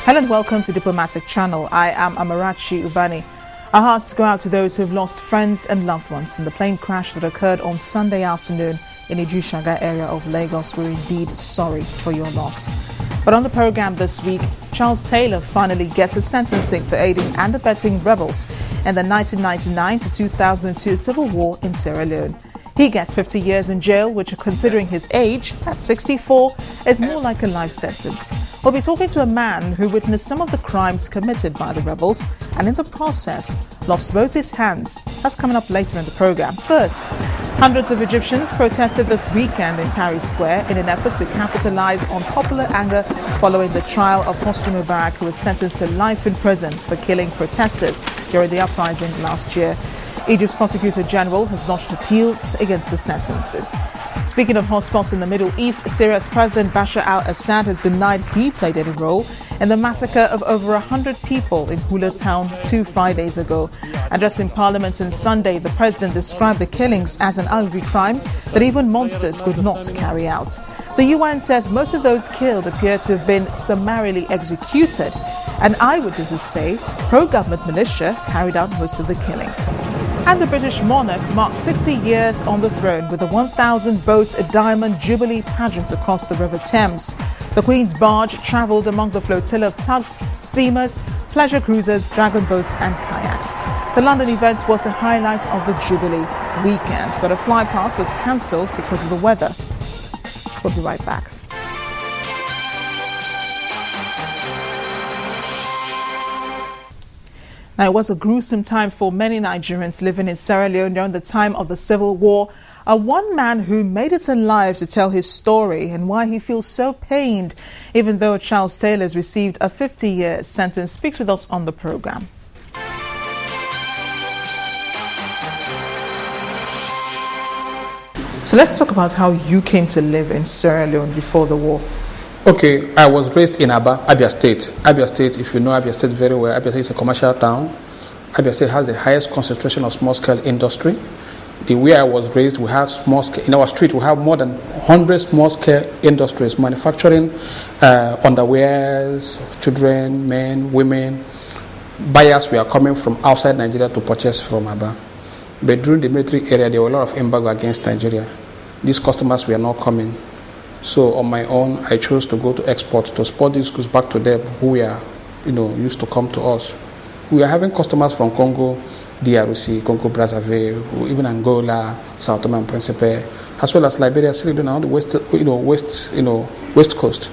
Hello and welcome to Diplomatic Channel. I am Amarachi Ubani. Our hearts go out to those who have lost friends and loved ones in the plane crash that occurred on Sunday afternoon in the Ijushaga area of Lagos. We're indeed sorry for your loss. But on the program this week, Charles Taylor finally gets a sentencing for aiding and abetting rebels in the 1999 to 2002 civil war in Sierra Leone. He gets 50 years in jail, which, considering his age at 64, is more like a life sentence. We'll be talking to a man who witnessed some of the crimes committed by the rebels and in the process lost both his hands. That's coming up later in the program. First, hundreds of Egyptians protested this weekend in Tahrir Square in an effort to capitalize on popular anger following the trial of Hosni Mubarak, who was sentenced to life in prison for killing protesters during the uprising last year. Egypt's Prosecutor General has launched appeals against the sentences. Speaking of hotspots in the Middle East, Syria's President Bashar al-Assad has denied he played any role in the massacre of over 100 people in Hula town 2 Fridays ago. Addressing Parliament on Sunday, the president described the killings as an ugly crime that even monsters could not carry out. The UN says most of those killed appear to have been summarily executed, and eyewitnesses say pro-government militia carried out most of the killing. And the British monarch marked 60 years on the throne with a 1,000-boat Diamond Jubilee pageant across the River Thames. The Queen's barge travelled among the flotilla of tugs, steamers, pleasure cruisers, dragon boats and kayaks. The London event was a highlight of the Jubilee weekend, but a flypast was cancelled because of the weather. We'll be right back. Now, it was a gruesome time for many Nigerians living in Sierra Leone during the time of the civil war. One man who made it alive to tell his story and why he feels so pained, even though Charles Taylor has received a 50-year sentence, speaks with us on the program. So let's talk about how you came to live in Sierra Leone before the war. Okay, I was raised in Aba, Abia State. Abia State, if you know Abia State very well, Abia State is a commercial town. Abia State has the highest concentration of small-scale industry. The way I was raised, we have small-scale, in our street, we have more than 100 small-scale industries, manufacturing underwears, children, men, women. Buyers were coming from outside Nigeria to purchase from Aba. But during the military era, there were a lot of embargo against Nigeria. These customers were not coming. So on my own, I chose to go to export to export these goods back to them who were, used to come to us. We are having customers from Congo, DRC, Congo Brazzaville, even Angola, Sao Tome and Principe, as well as Liberia, Sierra Leone, on the west coast.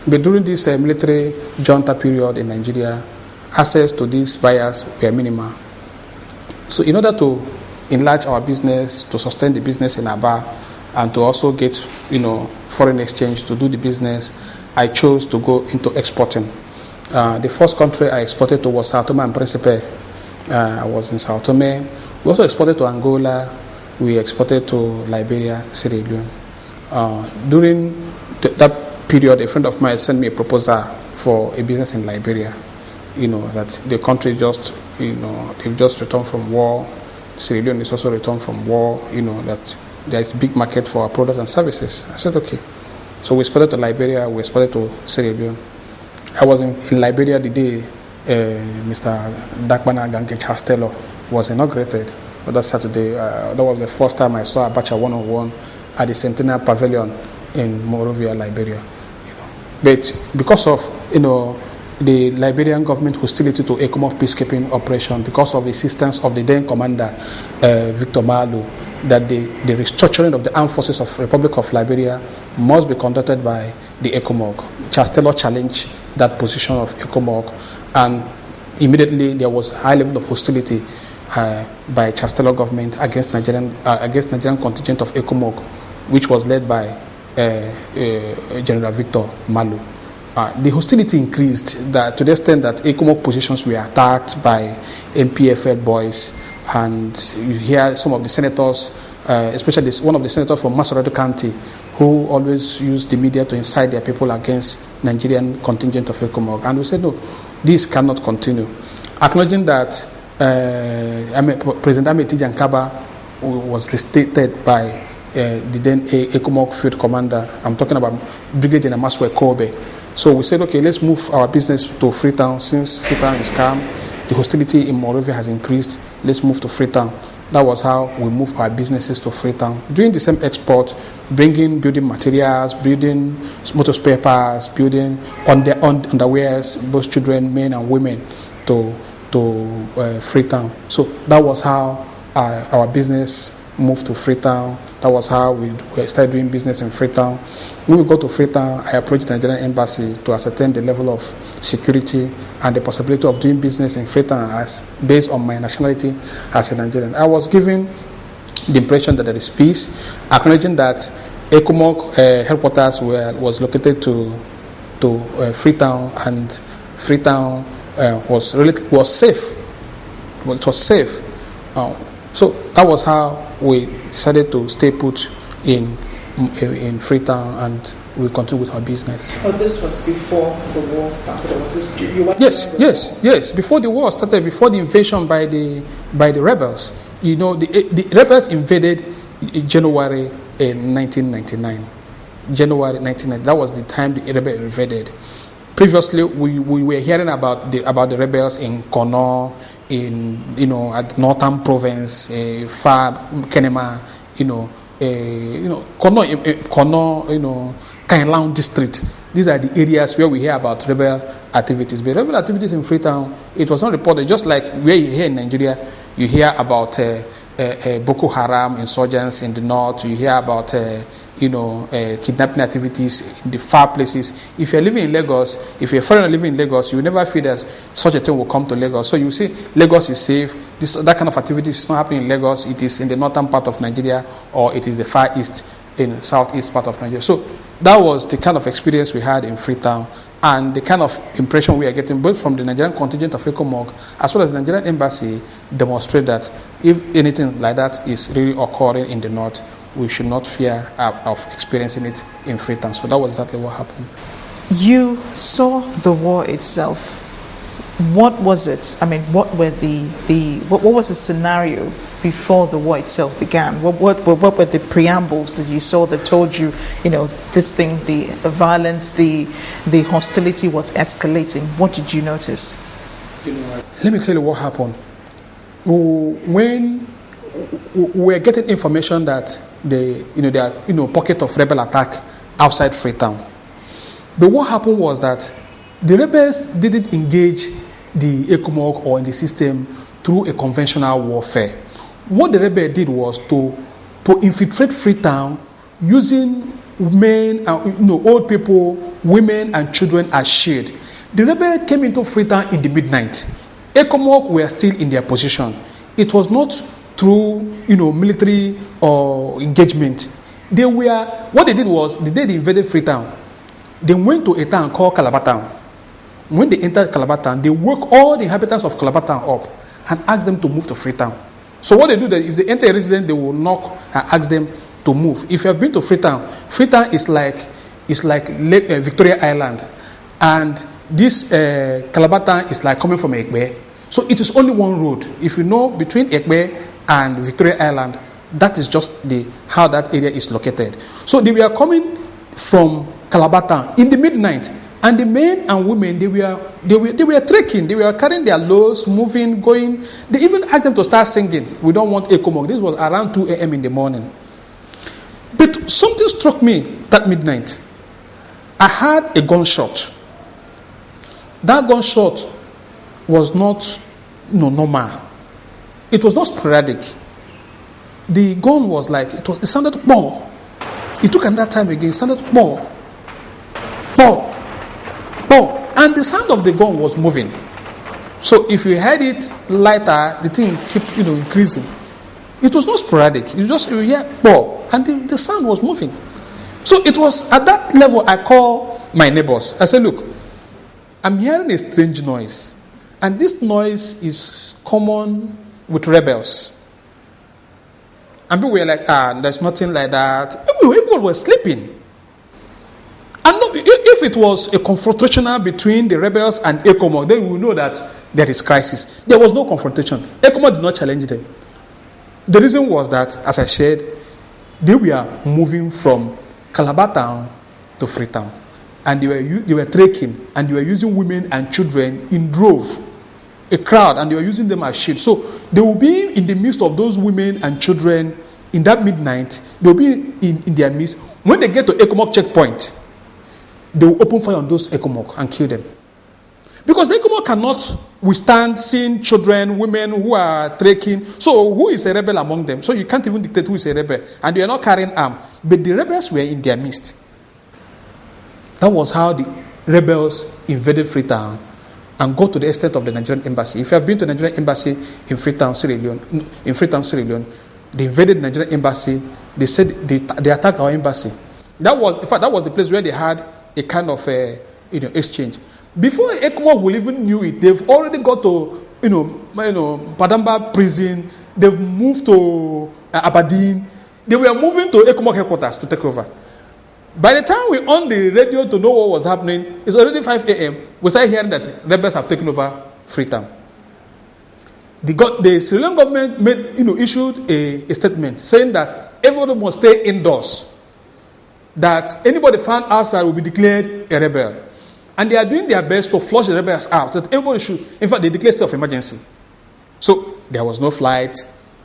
But during this military junta period in Nigeria, access to these buyers were minimal. So in order to enlarge our business, to sustain the business in Aba, and to also get, foreign exchange to do the business, I chose to go into exporting. The first country I exported to was Sao Tome and Principe. I was in Sao Tome. We also exported to Angola. We exported to Liberia, Sierra Leone. During that period, a friend of mine sent me a proposal for a business in Liberia. That the country they've just returned from war. Sierra Leone is also returned from war. That there is a big market for our products and services. I said, okay. So we exported to Liberia, we exported to Sierra Leone. I was in Liberia the day Mr. Dakbana Gange Charles Taylor was inaugurated. On that Saturday, that was the first time I saw Abacha 101 at the Centennial Pavilion in Monrovia, Liberia. But because of, the Liberian government hostility to ECOMOG peacekeeping operation, because of the assistance of the then commander, Victor Malu, that the restructuring of the armed forces of Republic of Liberia must be conducted by the ECOMOG. Charles Taylor challenged that position of ECOMOG, and immediately there was high level of hostility by Charles Taylor government against Nigerian contingent of ECOMOG, which was led by General Victor Malu. The hostility increased to the extent that ECOMOG positions were attacked by MPFL boys, and you hear some of the senators, especially one of the senators from Masorado County, who always use the media to incite their people against Nigerian contingent of ECOMOG. And we said, no, this cannot continue. Acknowledging that President Ahmed Tijan Kaba was restated by the then ECOMOG field commander. I'm talking about Brigadier General Maswe Kobe. So we said, okay, let's move our business to Freetown. Since Freetown is calm, the hostility in Monrovia has increased. Let's move to Freetown. That was how we moved our businesses to Freetown. Doing the same export, bringing building materials, building motor spare parts, building underwears, both children, men and women, to Freetown. So that was how our business moved to Freetown. That was how we started doing business in Freetown. When we got to Freetown, I approached the Nigerian embassy to ascertain the level of security and the possibility of doing business in Freetown based on my nationality as a Nigerian. I was given the impression that there is peace, acknowledging that ECOMOG headquarters was located to Freetown, and Freetown was safe. Well, it was safe. So that was how we decided to stay put in Freetown, and we continued with our business. Oh, this was before the war started, or was this? Yes. Before the war started, before the invasion by the rebels. You know, the rebels invaded in January 1999. January 1999. That was the time the rebels invaded. Previously, we were hearing about the rebels in Kono, at Northern Province, far Kenema, Kono, Kainlang district. These are the areas where we hear about rebel activities. But rebel activities in Freetown, it was not reported. Just like where you hear in Nigeria, you hear about Boko Haram insurgents in the north. You hear about kidnapping activities in the far places. If you're living in Lagos, if you're a foreigner living in Lagos, you will never feel that such a thing will come to Lagos. So you see, Lagos is safe. That kind of activities is not happening in Lagos. It is in the northern part of Nigeria, or it is the far east, in southeast part of Nigeria. So that was the kind of experience we had in Freetown, and the kind of impression we are getting both from the Nigerian contingent of ECOMOG as well as the Nigerian embassy demonstrate that if anything like that is really occurring in the north, we should not fear of experiencing it in Freetown. So that was exactly what happened. You saw the war itself. What was it? I mean, what were what was the scenario before the war itself began? What were the preambles that you saw that told you, this thing, the violence, the hostility was escalating? What did you notice? Let me tell you what happened. When we're getting information that there are pocket of rebel attack outside Freetown. But what happened was that the rebels didn't engage the ECOMOG or in the system through a conventional warfare. What the rebel did was to infiltrate Freetown using men and old people, women and children as shield. The rebel came into Freetown in the midnight. ECOMOG were still in their position. It was not through military or engagement. What they did was, the day they invaded Freetown, they went to a town called Calabar Town. When they entered Calabar Town, they woke all the inhabitants of Calabar Town up and asked them to move to Freetown. So what they do, that if they enter a residence, they will knock and ask them to move. If you have been to Freetown, Freetown is like Victoria Island, and this Calabar Town is like coming from Ekbe. So it is only one road. If you know, between Ekbe and Victoria Island, that is just how that area is located. So they were coming from Calabar Town in the midnight, and the men and women they were trekking. They were carrying their loads, moving, going. They even asked them to start singing. We don't want ECOMOG. This was around 2 a.m. in the morning. But something struck me that midnight. I heard a gunshot. That gunshot was not normal. It was not sporadic. The gun was like, it sounded boom. It took another time again, it sounded boom, boom, boom. And the sound of the gun was moving. So if you heard it lighter, the thing kept increasing. It was not sporadic. You hear boom, and the sound was moving. So it was at that level I called my neighbors. I said, look, I'm hearing a strange noise. And this noise is common with rebels. And people were like, there's nothing like that. Everyone was sleeping. And if it was a confrontational between the rebels and ECOMOG, then we will know that there is crisis. There was no confrontation. ECOMOG did not challenge them. The reason was that, as I shared, they were moving from Calabar Town to Freetown. and they were trekking, and they were using women and children in drove, a crowd, and they were using them as shields. So they will be in the midst of those women and children in that midnight. They will be in their midst. When they get to Ekomok checkpoint, they will open fire on those Ekomok and kill them. Because the Ekomok cannot withstand seeing children, women who are trekking. So who is a rebel among them? So you can't even dictate who is a rebel. And they are not carrying arms. But the rebels were in their midst. That was how the rebels invaded Freetown and got to the extent of the Nigerian embassy. If you have been to the Nigerian embassy in Freetown, Sierra Leone, they invaded the Nigerian embassy. They said they attacked our embassy. That was the place where they had a kind of exchange. Before ECOWAS will even knew it, they've already got to Padamba prison. They've moved to Aberdeen. They were moving to ECOWAS headquarters to take over. By the time we on the radio to know what was happening, it's already 5 a.m. We started hearing that rebels have taken over Freetown. The Sierra Leone government issued a statement saying that everybody must stay indoors. That anybody found outside will be declared a rebel. And they are doing their best to flush the rebels out. That everybody should, in fact, they declared state of emergency. So there was no flight,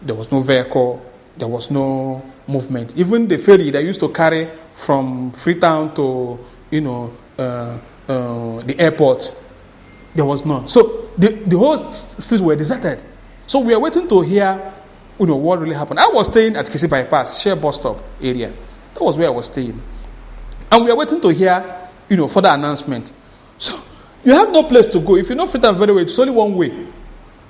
there was no vehicle, there was no movement. Even the ferry that used to carry from Freetown to the airport, there was none. So the whole streets were deserted. So we are waiting to hear what really happened. I was staying at Kisi Bypass, Share bus stop area. That was where I was staying. And we are waiting to hear further announcement. So you have no place to go. If you know Freetown very well, it's only one way.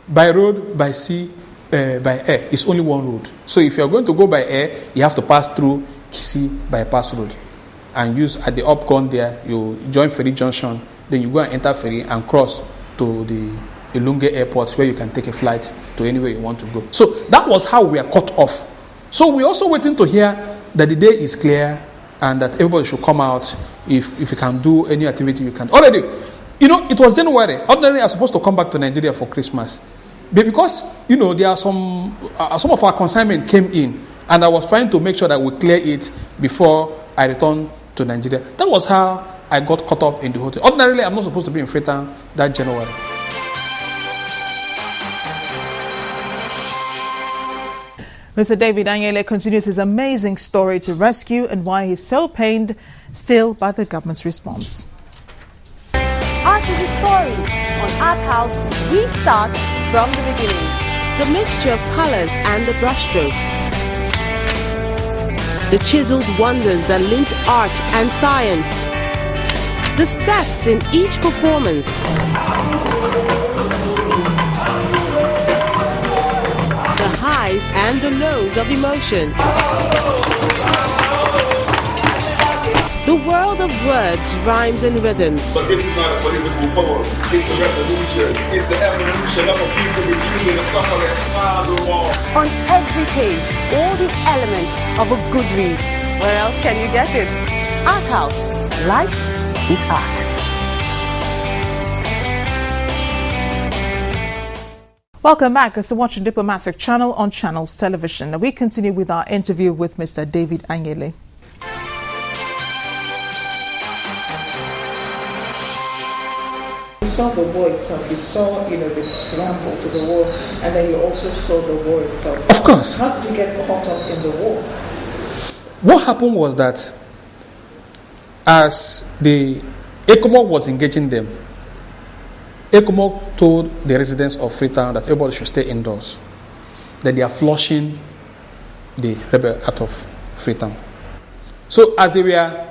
By road, by sea, by air. It's only one road. So if you're going to go by air, you have to pass through Kisi Bypass Road. And use at the upcon there, you join Ferry Junction, then you go and enter ferry and cross to the Ilunge Airport where you can take a flight to anywhere you want to go. So that was how we are cut off. So we're also waiting to hear that the day is clear and that everybody should come out. If you can do any activity, you can. Already, it was January. Ordinarily, I was supposed to come back to Nigeria for Christmas. But because, there are some of our consignment came in, and I was trying to make sure that we clear it before I return to Nigeria. That was how I got caught up in the hotel. Ordinarily, I'm not supposed to be in Freetown that January. Mr. David Anyaele continues his amazing story to rescue and why he's so pained still by the government's response. Art is a story. On Art House, we start from the beginning. The mixture of colors and the brushstrokes. The chiseled wonders that link art and science. The steps in each performance. The highs and the lows of emotion. The world of words, rhymes and rhythms. But this is not a political poem. It's a revolution. It's the evolution of a people refusing to suffer and smile no more. On every page, all the elements of a good read. Where else can you get it? Art House. Life is art. Welcome back as to watching Diplomatic Channel on Channels Television. Now we continue with our interview with Mr. David Anyaele. You saw the war itself, you saw, the preamble to the war, and then you also saw the war itself. Of course. How did you get caught up in the war? What happened was that as the ECOMOG was engaging them, ECOMOG told the residents of Freetown that everybody should stay indoors, that they are flushing the rebel out of Freetown. So as they were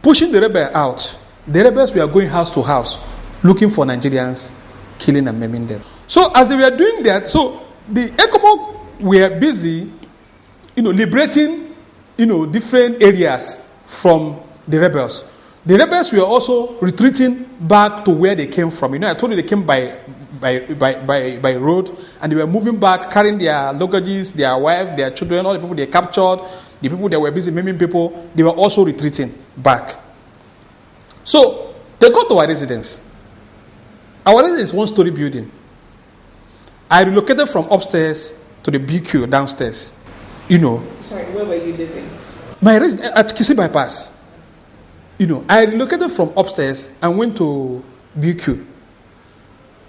pushing the rebel out, the rebels were going house to house, looking for Nigerians, killing and maiming them. So as they were doing that, so the ECOMOG were busy, liberating, different areas from the rebels. The rebels were also retreating back to where they came from. I told you they came by road, and they were moving back, carrying their luggages, their wives, their children, all the people they captured, the people that were busy maiming people. They were also retreating back. So they got to our residence. Our residence is one-story building. I relocated from upstairs to the BQ downstairs. Sorry, where were you living? My residence at Kisi Bypass. I relocated from upstairs and went to BQ.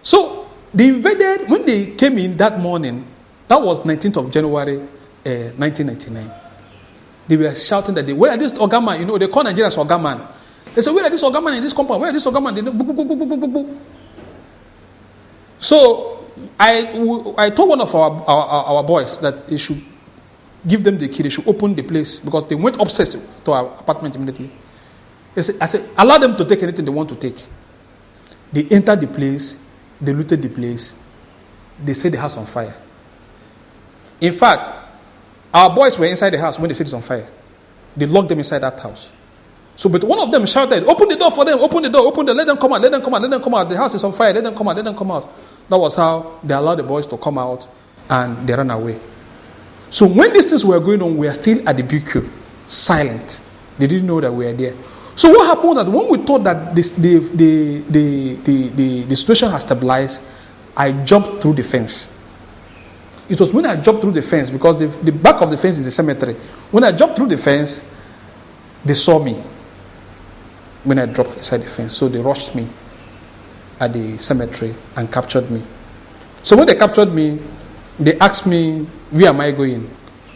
So they invaded, when they came in that morning, that was 19th of January, 1999. They were shouting that where are this Ogaman? They call Nigerians Ogaman. They said, where are this Ogaman in this compound? Where are this Ogaman? They So I told one of our boys that he should give them the key. They should open the place because they went upstairs to our apartment immediately. I said, allow them to take anything they want to take. They entered the place. They looted the place. They set the house on fire. In fact, our boys were inside the house when they set it on fire. They locked them inside that house. So, but one of them shouted, open the door for them, open the door, let them come out, let them come out, let them come out. The house is on fire, let them come out, let them come out. That was how they allowed the boys to come out and they ran away. So when these things were going on, we were still at the BQ, silent. They didn't know that we were there. So what happened that when we thought that the situation has stabilized, I jumped through the fence. It was when I jumped through the fence, because the back of the fence is a cemetery. When I jumped through the fence, they saw me when I dropped inside the fence. So they rushed me at the cemetery and captured me. So when they captured me, they asked me, where am I going?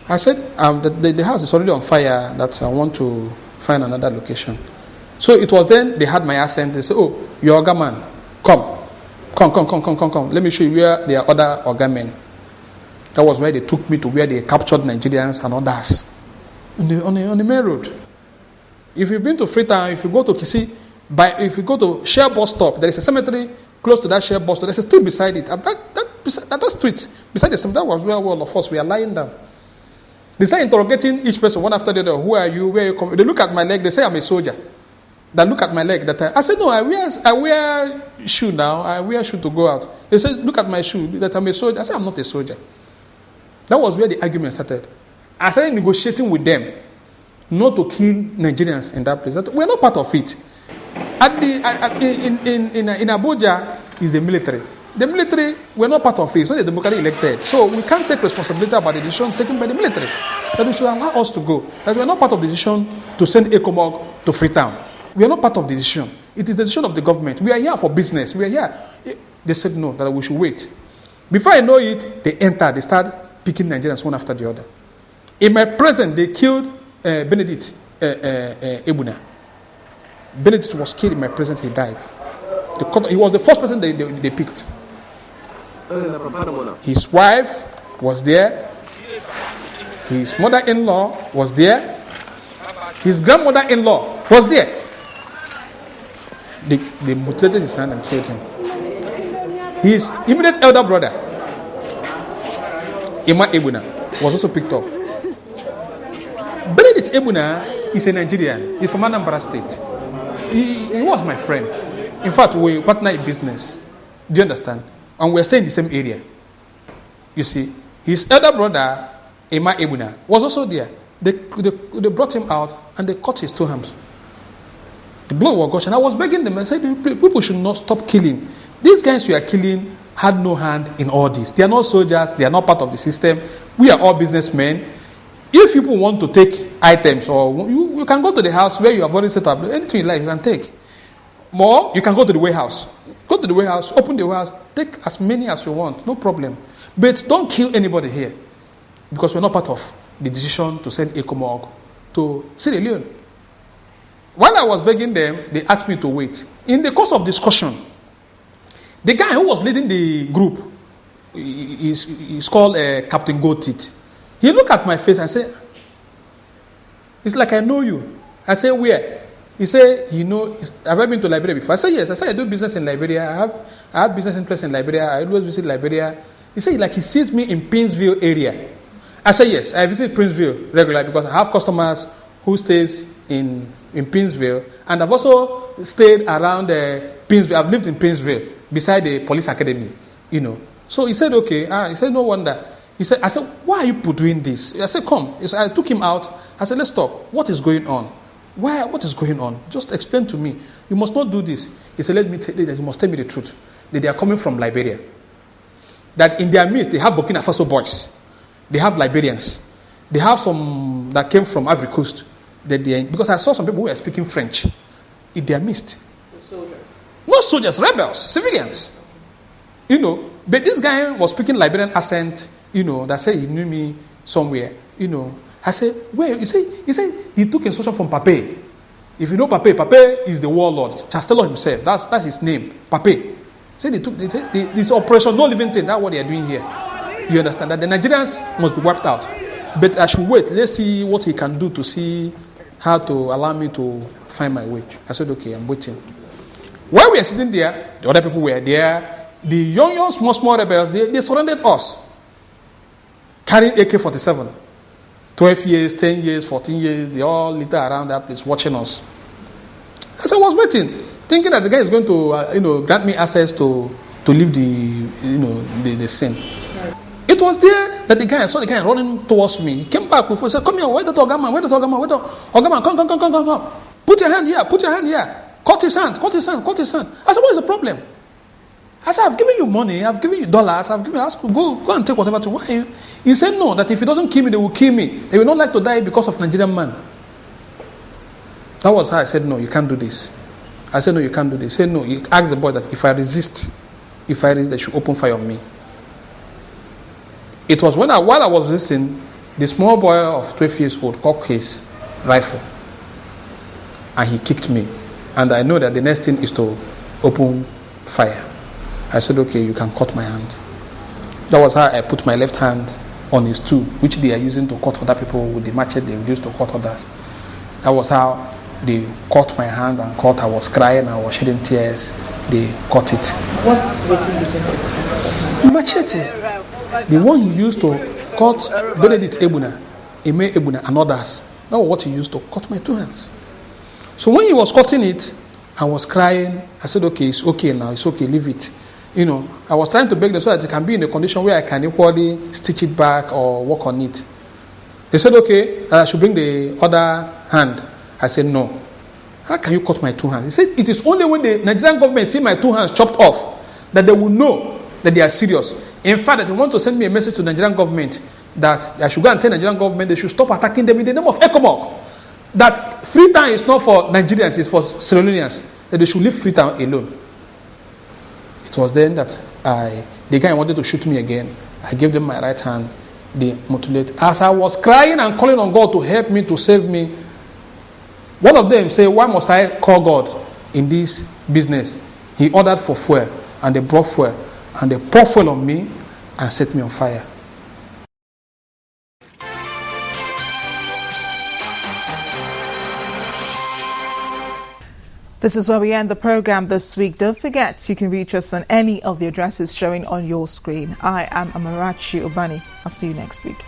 I said, the house is already on fire, that I want to find another location. So it was then they had my accent. They said, oh, you're Oga man. Come. Let me show you where there are other Oga men. That was where they took me to where they captured Nigerians and others. On the main road. If you've been to Freetown, if you go to Kisi, if you go to Share Bus Stop, there is a cemetery close to that Share Bus Stop. There's a street beside it. At that street, beside the cemetery, that was where all of us were lying down. They start interrogating each person one after the other. Who are you? Where are you coming? They look at my leg. They say I'm a soldier. They look at my leg. I said, no, I wear shoe now. I wear shoe to go out. They said, look at my shoe. That I'm a soldier. I said, I'm not a soldier. That was where the argument started. I started negotiating with them not to kill Nigerians in that place. We're not part of it. In Abuja is the military. The military, we're not part of it. It's not democratically elected. So we can't take responsibility about the decision taken by the military. That they should allow us to go. That we're not part of the decision to send ECOMOG to Freetown. We are not part of the decision. It is the decision of the government. We are here for business. We are here. They said no, that we should wait. Before I know it, they entered. They started picking Nigerians one after the other. In my presence, they killed Benedict Ebuna. Benedict was killed in my presence. He died. He was the first person they picked. His wife was there. His mother-in-law was there. His grandmother-in-law was there. They mutilated his hand and killed him. His immediate elder brother, Emma Ebuna, was also picked up. Benedict Ebuna is a Nigerian. He's from Anambra State. He was my friend. In fact, we partner in business. Do you understand? And we're staying in the same area. You see, his elder brother, Emma Ebuna, was also there. They brought him out and they cut his 2 arms. The blood was gushing. I was begging them and said, people should not stop killing. These guys you are killing had no hand in all this. They are not soldiers. They are not part of the system. We are all businessmen. If people want to take items, or you can go to the house where you have already set up. Anything you like, you can take. More, you can go to the warehouse. Go to the warehouse, open the warehouse, take as many as you want. No problem. But don't kill anybody here. Because we're not part of the decision to send ECOMOG to Sierra Leone. While I was begging them, they asked me to wait. In the course of discussion, the guy who was leading the group, he's called Captain Goldteeth. He looked at my face and said, it's like I know you. I said, where? He said, have I been to Liberia before? I said, yes. I said, I do business in Liberia. I have business interests in Liberia. I always visit Liberia. He said, he sees me in Princeville area. I said, yes, I visit Princeville regularly because I have customers who stays in Princeville, and I've also stayed around Princeville. I've lived in Princeville beside the police academy, So he said, okay. He said, no wonder. I said, why are you doing this? I said, come. I took him out. I said, let's talk. What is going on? What is going on? Just explain to me. You must not do this. He said, you must tell me the truth. That they are coming from Liberia. That in their midst, they have Burkina Faso boys. They have Liberians. They have some that came from Ivory Coast. Because I saw some people who were speaking French. in their midst. The soldiers. Not soldiers, rebels, civilians. You know, but this guy was speaking Liberian accent, you know, that said he knew me somewhere, you know. I said, where? He said he took instruction from Pape. If you know Pape, Pape is the warlord, Chancellor himself. That's his name, Pape. Said this operation, no living thing. That's what they are doing here. You understand that the Nigerians must be wiped out. But I should wait. Let's see what he can do to see how to allow me to find my way. I said, okay, I'm waiting. While we are sitting there, the other people were there. The young small rebels, they surrounded us, carrying AK-47. 12 years, 10 years, 14 years, they all litter around that place watching us. As I was waiting, thinking that the guy is going to, grant me access to leave the scene. Sorry. It was there that I saw the guy running towards me. He came back before, he said, come here, where the Ogaman, come. Put your hand here. Cut his hand. I said, what is the problem? I said, I've given you money, I've given you dollars, go and take whatever. Why? He said, no, that if he doesn't kill me, they will kill me. They will not like to die because of Nigerian man. That was how I said, no, you can't do this. I said, no, you can't do this. He said, no, he asked the boy that if I resist, they should open fire on me. It was while I was resisting, the small boy of 12 years old cocked his rifle. And he kicked me. And I know that the next thing is to open fire. I said, okay, you can cut my hand. That was how I put my left hand on his tool, which they are using to cut other people with the machete they used to cut others. That was how they cut my hand and cut. I was crying, I was shedding tears. They cut it. What was he using to cut? The machete. The one he used to cut Benedict Ebuna, Eme Ebuna, and others. That was what he used to cut my 2 hands. So when he was cutting it, I was crying. I said, okay, it's okay now. It's okay, leave it. I was trying to beg them so that it can be in a condition where I can equally stitch it back or work on it. They said, okay, I should bring the other hand. I said, no. How can you cut my 2 hands? He said, it is only when the Nigerian government see my 2 hands chopped off that they will know that they are serious. In fact, that they want to send me a message to the Nigerian government that I should go and tell the Nigerian government they should stop attacking them in the name of ECOMOG. That Freetown is not for Nigerians, it's for Sierra Leoneans. That they should leave Freetown alone. It was then that the guy wanted to shoot me again. I gave them my right hand. They mutilated. As I was crying and calling on God to help me, to save me, one of them said, why must I call God in this business? He ordered for fuel, and they brought fuel, and they poured fuel on me and set me on fire. This is where we end the program this week. Don't forget, you can reach us on any of the addresses showing on your screen. I am Amarachi Ubani. I'll see you next week.